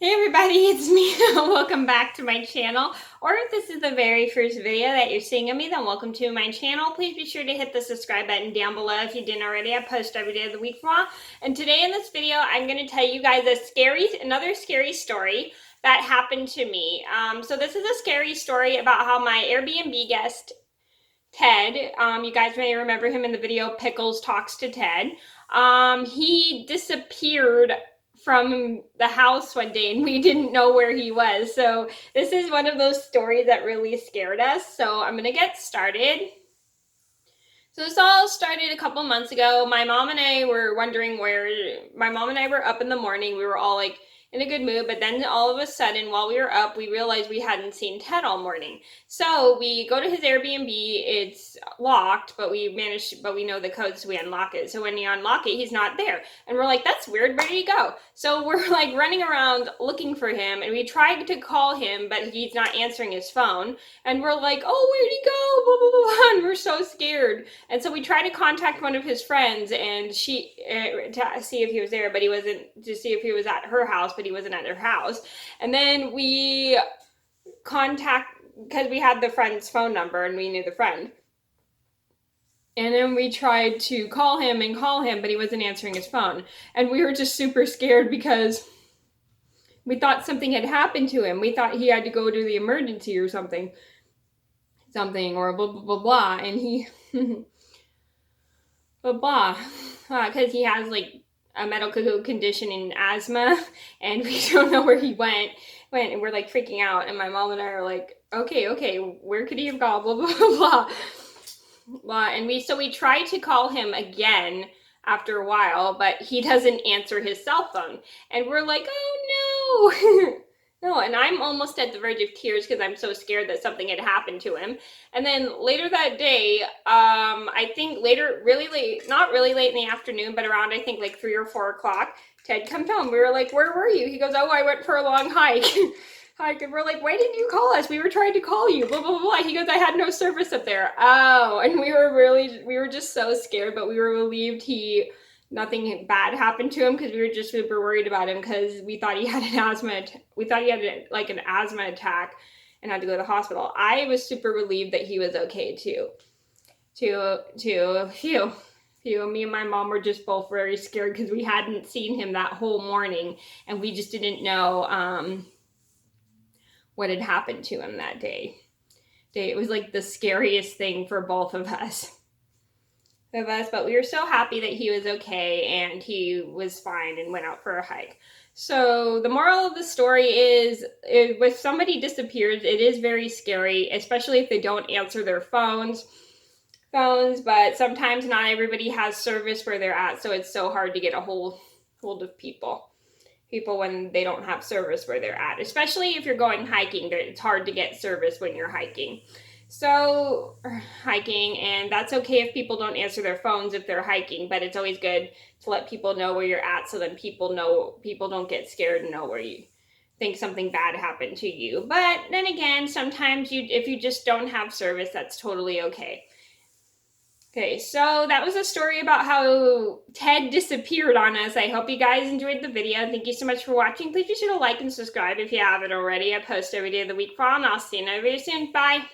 Hey everybody, it's Mena. Welcome back to my channel. Or if this is the very first video that you're seeing of me, then welcome to my channel. Please be sure to hit the subscribe button down below if you didn't already. I post every day of the week vlog. And today in this video, I'm going to tell you guys another scary story that happened to me. So this is a scary story about how my Airbnb guest, Ted, you guys may remember him in the video Pickles Talks to Ted. He disappeared from the house one day and we didn't know where he was. So this is one of those stories that really scared us. So I'm gonna get started. So this all started a couple months ago. My mom and I were up in the morning. We were all like in a good mood, but then all of a sudden while we were up, we realized we hadn't seen Ted all morning. So we go to his Airbnb. It's locked, but we know the code, so we unlock it. So when you unlock it, he's not there. And we're like, that's weird, where did he go? So we're like running around looking for him, and we tried to call him, but he's not answering his phone. And we're like, oh, where'd he go? Blah, blah, blah. And we're so scared. And so we tried to contact one of his friends and to see if he was there, but he wasn't, to see if he was at her house, but he wasn't at her house. And then we because we had the friend's phone number and we knew the friend. And then we tried to call him, but he wasn't answering his phone. And we were just super scared because we thought something had happened to him. We thought he had to go to the emergency or something or blah, blah, blah, blah. And he, blah, blah, because he has like a medical condition in asthma, and we don't know where he went, and we're like freaking out. And my mom and I are like, okay, where could he have gone? Blah, blah, blah, blah. Blah. And we tried to call him again after a while, but he doesn't answer his cell phone. And we're like, oh no. No, and I'm almost at the verge of tears because I'm so scared that something had happened to him. And then later that day, I think really late, not really late in the afternoon, but around I think like 3 or 4 o'clock, Ted comes home. We were like, where were you? He goes, oh, I went for a long hike. And we're like, why didn't you call us? We were trying to call you, blah, blah, blah. He goes, I had no service up there. Oh, and we were just so scared, but we were relieved nothing bad happened to him because we were just super worried about him because we thought he had an asthma attack and had to go to the hospital. I was super relieved that he was okay too. Me and my mom were just both very scared because we hadn't seen him that whole morning and we just didn't know what had happened to him that day. It was like the scariest thing for both of us. But we were so happy that he was okay and he was fine and went out for a hike. So the moral of the story is, if somebody disappears, it is very scary, especially if they don't answer their phones. But sometimes not everybody has service where they're at, so it's so hard to get a hold of people when they don't have service where they're at, especially if you're going hiking. It's hard to get service when you're hiking. So hiking, and that's okay if people don't answer their phones if they're hiking, but it's always good to let people know where you're at so then people don't get scared and know where you think something bad happened to you. But then again, sometimes if you just don't have service, that's totally okay. Okay, so that was a story about how Ted disappeared on us. I hope you guys enjoyed the video. Thank you so much for watching. Please be sure to like and subscribe if you haven't already. I post every day of the week, and I'll see you in another video soon. Bye!